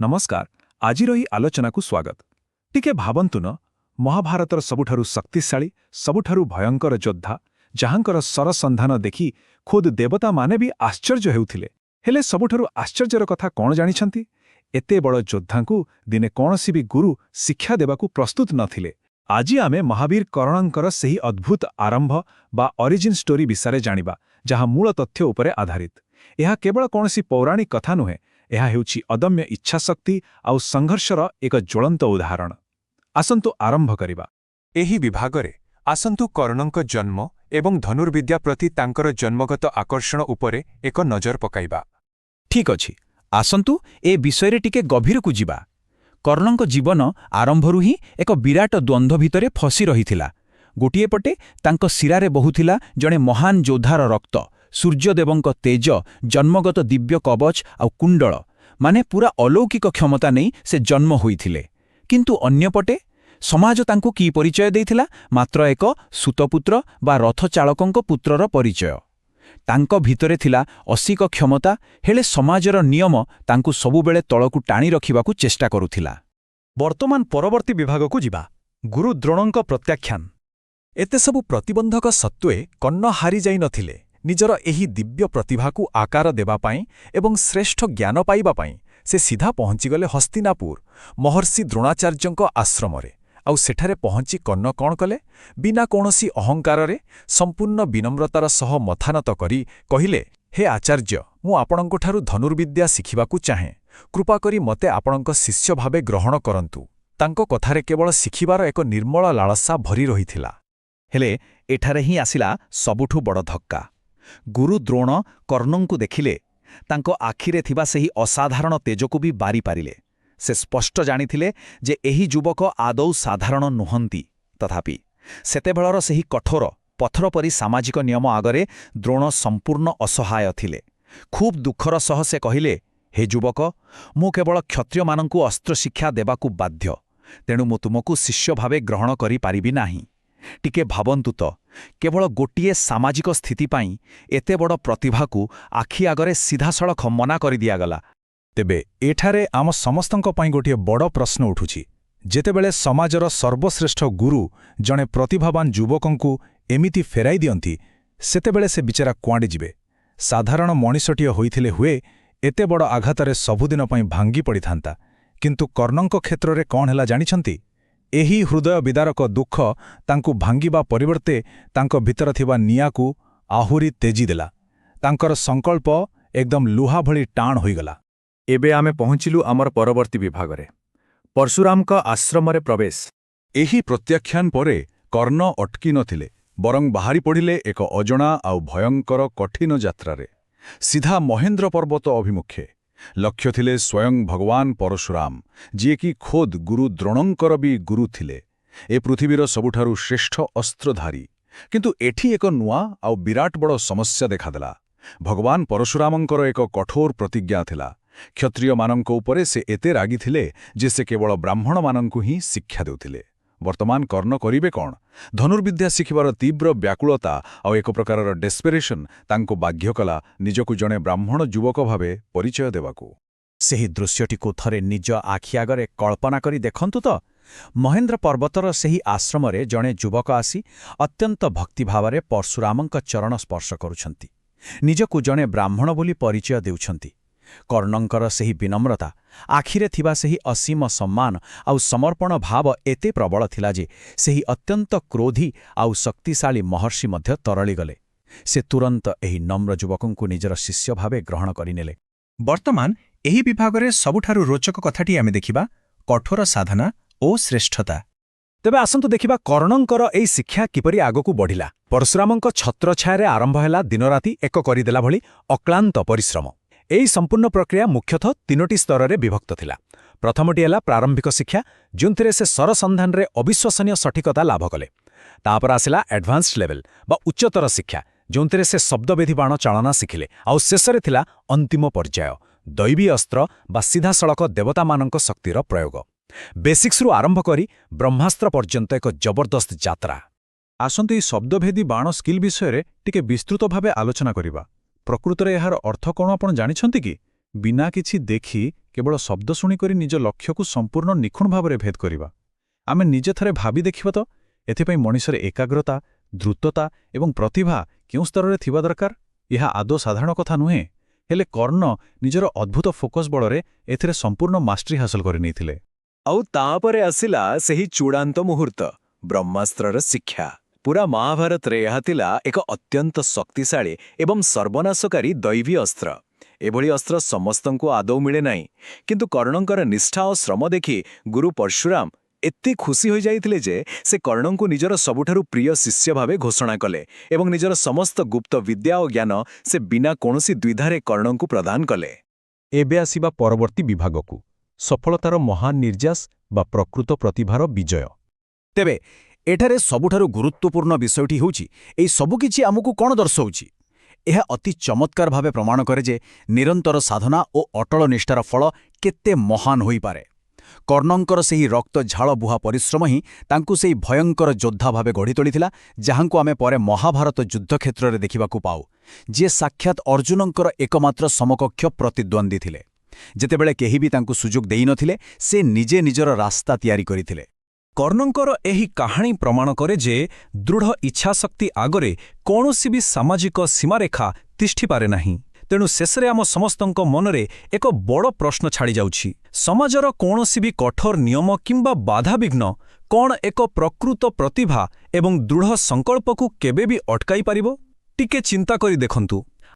ନମସ୍କାର। ଆଜିର ଏହି ଆଲୋଚନାକୁ ସ୍ୱାଗତ। ଟିକେ ଭାବନ୍ତୁ ନ, ମହାଭାରତର ସବୁଠାରୁ ଶକ୍ତିଶାଳୀ, ସବୁଠାରୁ ଭୟଙ୍କର ଯୋଦ୍ଧା, ଯାହାଙ୍କର ସରସନ୍ଧାନ ଦେଖି ଖୋଦ୍ ଦେବତାମାନେ ବି ଆଶ୍ଚର୍ଯ୍ୟ ହେଉଥିଲେ। ହେଲେ ସବୁଠାରୁ ଆଶ୍ଚର୍ଯ୍ୟର କଥା କଣ ଜାଣିଛନ୍ତି? ଏତେ ବଡ଼ ଯୋଦ୍ଧାଙ୍କୁ ଦିନେ କୌଣସି ବି ଗୁରୁ ଶିକ୍ଷା ଦେବାକୁ ପ୍ରସ୍ତୁତ ନଥିଲେ। ଆଜି ଆମେ ମହାବୀର କର୍ଣ୍ଣଙ୍କର ସେହି ଅଦ୍ଭୁତ ଆରମ୍ଭ ବା ଅରିଜିନ୍ ଷ୍ଟୋରି ବିଷୟରେ ଜାଣିବା, ଯାହା ମୂଳ ତଥ୍ୟ ଉପରେ ଆଧାରିତ। ଏହା କେବଳ କୌଣସି ପୌରାଣିକ କଥା ନୁହେଁ, ଏହା ହେଉଛି ଅଦମ୍ୟ ଇଚ୍ଛାଶକ୍ତି ଆଉ ସଂଘର୍ଷର ଏକ ଜ୍ୱଳନ୍ତ ଉଦାହରଣ। ଆସନ୍ତୁ ଆରମ୍ଭ କରିବା। ଏହି ବିଭାଗରେ ଆସନ୍ତୁ କର୍ଣ୍ଣଙ୍କ ଜନ୍ମ ଏବଂ ଧନୁର୍ବିଦ୍ୟା ପ୍ରତି ତାଙ୍କର ଜନ୍ମଗତ ଆକର୍ଷଣ ଉପରେ ଏକ ନଜର ପକାଇବା। ଠିକ୍ ଅଛି, ଆସନ୍ତୁ ଏ ବିଷୟରେ ଟିକେ ଗଭୀରକୁ ଯିବା। କର୍ଣ୍ଣଙ୍କ ଜୀବନ ଆରମ୍ଭରୁ ହିଁ ଏକ ବିରାଟ ଦ୍ୱନ୍ଦ୍ୱ ଭିତରେ ଫସି ରହିଥିଲା। ଗୋଟିଏ ପଟେ ତାଙ୍କ ଶିରାରେ ବହୁଥିଲା ଜଣେ ମହାନ ଯୋଦ୍ଧାର ରକ୍ତ, ସୂର୍ଯ୍ୟଦେବଙ୍କ ତେଜ, ଜନ୍ମଗତ ଦିବ୍ୟ କବଚ ଆଉ କୁଣ୍ଡଳ, ମାନେ ପୂରା ଅଲୌକିକ କ୍ଷମତା ନେଇ ସେ ଜନ୍ମ ହୋଇଥିଲେ। କିନ୍ତୁ ଅନ୍ୟପଟେ ସମାଜ ତାଙ୍କୁ କି ପରିଚୟ ଦେଇଥିଲା? ମାତ୍ର ଏକ ସୁତପୁତ୍ର ବା ରଥଚାଳକଙ୍କ ପୁତ୍ରର ପରିଚୟ। ତାଙ୍କ ଭିତରେ ଥିଲା ଅସିକ କ୍ଷମତା, ହେଲେ ସମାଜର ନିୟମ ତାଙ୍କୁ ସବୁବେଳେ ତଳକୁ ଟାଣି ରଖିବାକୁ ଚେଷ୍ଟା କରୁଥିଲା। ବର୍ତ୍ତମାନ ପରବର୍ତ୍ତୀ ବିଭାଗକୁ ଯିବା। ଗୁରୁ ଦ୍ରୋଣଙ୍କ ପ୍ରତ୍ୟାଖ୍ୟାନ। ଏତେସବୁ ପ୍ରତିବନ୍ଧକ ସତ୍ତ୍ୱେ କର୍ଣ୍ଣ ହାରିଯାଇ ନଥିଲେ। ନିଜର ଏହି ଦିବ୍ୟ ପ୍ରତିଭାକୁ ଆକାର ଦେବା ପାଇଁ ଏବଂ ଶ୍ରେଷ୍ଠ ଜ୍ଞାନ ପାଇବା ପାଇଁ ସେ ସିଧା ପହଞ୍ଚିଗଲେ ହସ୍ତିନାପୁର, ମହର୍ଷି ଦ୍ରୋଣାଚାର୍ଯ୍ୟଙ୍କ ଆଶ୍ରମରେ। ଆଉ ସେଠାରେ ପହଞ୍ଚି କର୍ଣ୍ଣ କ'ଣ କଲେ? ବିନା କୌଣସି ଅହଙ୍କାରରେ, ସମ୍ପୂର୍ଣ୍ଣ ବିନମ୍ରତାର ସହ ମଥାନତ କରି କହିଲେ, ହେ ଆଚାର୍ଯ୍ୟ, ମୁଁ ଆପଣଙ୍କଠାରୁ ଧନୁର୍ବିଦ୍ୟା ଶିଖିବାକୁ ଚାହେଁ। କୃପା କରି ମୋତେ ଆପଣଙ୍କ ଶିଷ୍ୟ ଭାବେ ଗ୍ରହଣ କରନ୍ତୁ। ତାଙ୍କ କଥାରେ କେବଳ ଶିଖିବାର ଏକ ନିର୍ମଳ ଲାଳସା ଭରି ରହିଥିଲା। ହେଲେ ଏଠାରେ ହିଁ ଆସିଲା ସବୁଠୁ ବଡ଼ ଧକ୍କା। ଗୁରୁ ଦ୍ରୋଣ କର୍ଣ୍ଣଙ୍କୁ ଦେଖିଲେ, ତାଙ୍କ ଆଖିରେ ଥିବା ସେହି ଅସାଧାରଣ ତେଜକୁ ବି ବାରିପାରିଲେ। ସେ ସ୍ପଷ୍ଟ ଜାଣିଥିଲେ ଯେ ଏହି ଯୁବକ ଆଦୌ ସାଧାରଣ ନୁହନ୍ତି। ତଥାପି ସେତେବେଳର ସେହି କଠୋର, ପଥର ପରି ସାମାଜିକ ନିୟମ ଆଗରେ ଦ୍ରୋଣ ସମ୍ପୂର୍ଣ୍ଣ ଅସହାୟ ଥିଲେ। ଖୁବ୍ ଦୁଃଖର ସହ ସେ କହିଲେ, ହେ ଯୁବକ, ମୁଁ କେବଳ କ୍ଷତ୍ରିୟମାନଙ୍କୁ ଅସ୍ତ୍ରଶିକ୍ଷା ଦେବାକୁ ବାଧ୍ୟ, ତେଣୁ ମୁଁ ତୁମକୁ ଶିଷ୍ୟ ଭାବେ ଗ୍ରହଣ କରିପାରିବି ନାହିଁ। ଟିକେ ଭାବନ୍ତୁ ତ, କେବଳ ଗୋଟିଏ ସାମାଜିକ ସ୍ଥିତି ପାଇଁ ଏତେ ବଡ଼ ପ୍ରତିଭାକୁ ଆଖି ଆଗରେ ସିଧାସଳଖ ମନା କରିଦିଆଗଲା। ତେବେ ଏଠାରେ ଆମ ସମସ୍ତଙ୍କ ପାଇଁ ଗୋଟିଏ ବଡ଼ ପ୍ରଶ୍ନ ଉଠୁଛି। ଯେତେବେଳେ ସମାଜର ସର୍ବଶ୍ରେଷ୍ଠ ଗୁରୁ ଜଣେ ପ୍ରତିଭାବାନ ଯୁବକଙ୍କୁ ଏମିତି ଫେରାଇ ଦିଅନ୍ତି, ସେତେବେଳେ ସେ ବିଚରା କୁଆଡ଼େ ଯିବେ? ସାଧାରଣ ମଣିଷଟିଏ ହୋଇଥିଲେ ହୁଏ ଏତେ ବଡ଼ ଆଘାତରେ ସବୁଦିନ ପାଇଁ ଭାଙ୍ଗି ପଡ଼ିଥାନ୍ତା। କିନ୍ତୁ କର୍ଣ୍ଣଙ୍କ କ୍ଷେତ୍ରରେ କ'ଣ ହେଲା ଜାଣିଛନ୍ତି? ଏହି ହୃଦୟ ବିଦାରକ ଦୁଃଖ ତାଙ୍କୁ ଭାଙ୍ଗିବା ପରିବର୍ତ୍ତେ ତାଙ୍କ ଭିତରେ ଥିବା ନିଆଁକୁ ଆହୁରି ତେଜିଦେଲା। ତାଙ୍କର ସଂକଳ୍ପ ଏକଦମ ଲୁହା ଭଳି ଟାଣ ହୋଇଗଲା। ଏବେ ଆମେ ପହଞ୍ଚିଲୁ ଆମର ପରବର୍ତ୍ତୀ ବିଭାଗରେ, ପରଶୁରାମଙ୍କ ଆଶ୍ରମରେ ପ୍ରବେଶ। ଏହି ପ୍ରତ୍ୟାଖ୍ୟାନ ପରେ କର୍ଣ୍ଣ ଅଟକି ନଥିଲେ, ବରଂ ବାହାରି ପଡ଼ିଲେ ଏକ ଅଜଣା ଆଉ ଭୟଙ୍କର କଠିନ ଯାତ୍ରାରେ, ସିଧା ମହେନ୍ଦ୍ର ପର୍ବତ ଅଭିମୁଖେ। ଲକ୍ଷ୍ୟ ଥିଲେ ସ୍ୱୟଂ ଭଗବାନ ପରଶୁରାମ, ଯିଏକି ଖୋଦ୍ ଗୁରୁ ଦ୍ରୋଣଙ୍କର ବି ଗୁରୁ ଥିଲେ, ଏ ପୃଥିବୀର ସବୁଠାରୁ ଶ୍ରେଷ୍ଠ ଅସ୍ତ୍ରଧାରୀ। କିନ୍ତୁ ଏଠି ଏକ ନୂଆ ଆଉ ବିରାଟ ବଡ଼ ସମସ୍ୟା ଦେଖାଦେଲା। ଭଗବାନ ପରଶୁରାମଙ୍କର ଏକ କଠୋର ପ୍ରତିଜ୍ଞା ଥିଲା। କ୍ଷତ୍ରିୟମାନଙ୍କ ଉପରେ ସେ ଏତେ ରାଗିଥିଲେ ଯେ ସେ କେବଳ ବ୍ରାହ୍ମଣମାନଙ୍କୁ ହିଁ ଶିକ୍ଷା ଦେଉଥିଲେ। ବର୍ତ୍ତମାନ କର୍ଣ୍ଣ କରିବେ କ'ଣ? ଧନୁର୍ବିଦ୍ୟା ଶିଖିବାର ତୀବ୍ର ବ୍ୟାକୁଳତା ଆଉ ଏକ ପ୍ରକାରର ଡେସ୍ପେରେସନ୍ ତାଙ୍କୁ ବାଧ୍ୟ କଲା ନିଜକୁ ଜଣେ ବ୍ରାହ୍ମଣ ଯୁବକ ଭାବେ ପରିଚୟ ଦେବାକୁ। ସେହି ଦୃଶ୍ୟଟିକୁ ଥରେ ନିଜ ଆଖି ଆଗରେ କଳ୍ପନା କରି ଦେଖନ୍ତୁ ତ। ମହେନ୍ଦ୍ର ପର୍ବତର ସେହି ଆଶ୍ରମରେ ଜଣେ ଯୁବକ ଆସି ଅତ୍ୟନ୍ତ ଭକ୍ତିଭାବରେ ପରଶୁରାମଙ୍କ ଚରଣ ସ୍ପର୍ଶ କରୁଛନ୍ତି। ନିଜକୁ ଜଣେ ବ୍ରାହ୍ମଣ ବୋଲି ପରିଚୟ ଦେଉଛନ୍ତି। କର୍ଣ୍ଣଙ୍କର ସେହି ବିନମ୍ରତା, ଆଖିରେ ଥିବା ସେହି ଅସୀମ ସମ୍ମାନ ଆଉ ସମର୍ପଣ ଭାବ ଏତେ ପ୍ରବଳ ଥିଲା ଯେ ସେହି ଅତ୍ୟନ୍ତ କ୍ରୋଧୀ ଆଉ ଶକ୍ତିଶାଳୀ ମହର୍ଷି ମଧ୍ୟ ତରଳିଗଲେ। ସେ ତୁରନ୍ତ ଏହି ନମ୍ର ଯୁବକଙ୍କୁ ନିଜର ଶିଷ୍ୟ ଭାବେ ଗ୍ରହଣ କରିନେଲେ। ବର୍ତ୍ତମାନ ଏହି ବିଭାଗରେ ସବୁଠାରୁ ରୋଚକ କଥାଟି ଆମେ ଦେଖିବା, କଠୋର ସାଧନା ଓ ଶ୍ରେଷ୍ଠତା। ତେବେ ଆସନ୍ତୁ ଦେଖିବା କର୍ଣ୍ଣଙ୍କର ଏହି ଶିକ୍ଷା କିପରି ଆଗକୁ ବଢ଼ିଲା। ପରଶୁରାମଙ୍କ ଛତ୍ରଛାୟାରେ ଆରମ୍ଭ ହେଲା ଦିନରାତି ଏକ କରିଦେଲା ଭଳି ଅକ୍ଳାନ୍ତ ପରିଶ୍ରମ। ଏହି ସମ୍ପୂର୍ଣ୍ଣ ପ୍ରକ୍ରିୟା ମୁଖ୍ୟତଃ 3ଟି ସ୍ତରରେ ବିଭକ୍ତ ଥିଲା। ପ୍ରଥମଟି ହେଲା ପ୍ରାରମ୍ଭିକ ଶିକ୍ଷା, ଯେଉଁଥିରେ ସେ ସରସନ୍ଧାନରେ ଅବିଶ୍ୱସନୀୟ ସଠିକତା ଲାଭ କଲେ। ତାପରେ ଆସିଲା ଆଡଭାନ୍ସଡ୍ ଲେଭେଲ ବା ଉଚ୍ଚତର ଶିକ୍ଷା, ଯେଉଁଥିରେ ସେ ଶବ୍ଦବେଧୀ ବାଣ ଚାଳନା ଶିଖିଲେ। ଆଉ ଶେଷରେ ଥିଲା ଅନ୍ତିମ ପର୍ଯ୍ୟାୟ, ଦୈବୀ ଅସ୍ତ୍ର ବା ସିଧାସଳଖ ଦେବତାମାନଙ୍କ ଶକ୍ତିର ପ୍ରୟୋଗ। ବେସିକ୍ସରୁ ଆରମ୍ଭ କରି ବ୍ରହ୍ମାସ୍ତ୍ର ପର୍ଯ୍ୟନ୍ତ ଏକ ଜବରଦସ୍ତ ଯାତ୍ରା। ଆସନ୍ତୁ ଏହି ଶବ୍ଦଭେଦୀ ବାଣ ସ୍କିଲ୍ ବିଷୟରେ ଟିକେ ବିସ୍ତୃତ ଭାବେ ଆଲୋଚନା କରିବା। ପ୍ରକୃତରେ ଏହାର ଅର୍ଥ କ'ଣ ଆପଣ ଜାଣିଛନ୍ତି କି? ବିନା କିଛି ଦେଖି କେବଳ ଶବ୍ଦ ଶୁଣିକରି ନିଜ ଲକ୍ଷ୍ୟକୁ ସମ୍ପୂର୍ଣ୍ଣ ନିଖୁଣ ଭାବରେ ଭେଦ କରିବା। ଆମେ ନିଜେ ଥରେ ଭାବି ଦେଖିବା ତ, ଏଥିପାଇଁ ମଣିଷରେ ଏକାଗ୍ରତା, ଦ୍ରୁତତା ଏବଂ ପ୍ରତିଭା କେଉଁ ସ୍ତରରେ ଥିବା ଦରକାର? ଏହା ଆଦୌ ସାଧାରଣ କଥା ନୁହେଁ। ହେଲେ କର୍ଣ୍ଣ ନିଜର ଅଦ୍ଭୁତ ଫୋକସ୍ ବଳରେ ଏଥିରେ ସମ୍ପୂର୍ଣ୍ଣ ମାଷ୍ଟ୍ରି ହାସଲ କରିନେଇଥିଲେ। ଆଉ ତାପରେ ଆସିଲା ସେହି ଚୂଡ଼ାନ୍ତ ମୁହୂର୍ତ୍ତ, ବ୍ରହ୍ମାସ୍ତ୍ରର ଶିକ୍ଷା। ପୁରା ମହାଭାରତରେ ଏହା ଥିଲା ଏକ ଅତ୍ୟନ୍ତ ଶକ୍ତିଶାଳୀ ଏବଂ ସର୍ବନାଶକାରୀ ଦୈବୀ ଅସ୍ତ୍ର। ଏଭଳି ଅସ୍ତ୍ର ସମସ୍ତଙ୍କୁ ଆଦୌ ମିଳେ ନାହିଁ, କିନ୍ତୁ କର୍ଣ୍ଣଙ୍କର ନିଷ୍ଠା ଓ ଶ୍ରମ ଦେଖି ଗୁରୁ ପରଶୁରାମ ଏତେ ଖୁସି ହୋଇଯାଇଥିଲେ ଯେ ସେ କର୍ଣ୍ଣଙ୍କୁ ନିଜର ସବୁଠାରୁ ପ୍ରିୟ ଶିଷ୍ୟ ଭାବେ ଘୋଷଣା କଲେ ଏବଂ ନିଜର ସମସ୍ତ ଗୁପ୍ତ ବିଦ୍ୟା ଓ ଜ୍ଞାନ ସେ ବିନା କୌଣସି ଦ୍ୱିଧାରେ କର୍ଣ୍ଣଙ୍କୁ ପ୍ରଦାନ କଲେ। ଏବେ ଆସିବା ପରବର୍ତ୍ତୀ ବିଭାଗକୁ, ସଫଳତାର ମହାନ ନିର୍ଯାସ ବା ପ୍ରକୃତ ପ୍ରତିଭାର ବିଜୟ। ତେବେ ଏଠାରେ ସବୁଠାରୁ ଗୁରୁତ୍ୱପୂର୍ଣ୍ଣ ବିଷୟଟି ହେଉଛି ଏହି ସବୁକିଛି ଆମକୁ କ'ଣ ଦର୍ଶାଉଛି? ଏହା ଅତି ଚମତ୍କାର ଭାବେ ପ୍ରମାଣ କରେ ଯେ ନିରନ୍ତର ସାଧନା ଓ ଅଟଳ ନିଷ୍ଠାର ଫଳ କେତେ ମହାନ ହୋଇପାରେ। କର୍ଣ୍ଣଙ୍କର ସେହି ରକ୍ତ ଝାଳ ବୁହା ପରିଶ୍ରମ ହିଁ ତାଙ୍କୁ ସେହି ଭୟଙ୍କର ଯୋଦ୍ଧା ଭାବେ ଗଢ଼ି ତୋଳିଥିଲା, ଯାହାଙ୍କୁ ଆମେ ପରେ ମହାଭାରତ ଯୁଦ୍ଧକ୍ଷେତ୍ରରେ ଦେଖିବାକୁ ପାଉ, ଯିଏ ସାକ୍ଷାତ ଅର୍ଜୁନଙ୍କର ଏକମାତ୍ର ସମକକ୍ଷ ପ୍ରତିଦ୍ୱନ୍ଦ୍ୱୀ ଥିଲେ। ଯେତେବେଳେ କେହି ବି ତାଙ୍କୁ ସୁଯୋଗ ଦେଇନଥିଲେ, ସେ ନିଜେ ନିଜର ରାସ୍ତା ତିଆରି କରିଥିଲେ। କର୍ଣ୍ଣଙ୍କର ଏହି କାହାଣୀ ପ୍ରମାଣ କରେ ଯେ ଦୃଢ଼ ଇଚ୍ଛାଶକ୍ତି ଆଗରେ କୌଣସି ବି ସାମାଜିକ ସୀମାରେଖା ତିଷ୍ଠିପାରେ ନାହିଁ। ତେଣୁ ଶେଷରେ ଆମ ସମସ୍ତଙ୍କ ମନରେ ଏକ ବଡ଼ ପ୍ରଶ୍ନ ଛାଡ଼ିଯାଉଛି, ସମାଜର କୌଣସି ବି କଠୋର ନିୟମ କିମ୍ବା ବାଧାବିଘ୍ନ କ'ଣ ଏକ ପ୍ରକୃତ ପ୍ରତିଭା ଏବଂ ଦୃଢ଼ ସଂକଳ୍ପକୁ କେବେ ବି ଅଟକାଇ ପାରିବ? ଟିକେ ଚିନ୍ତା କରି ଦେଖନ୍ତୁ।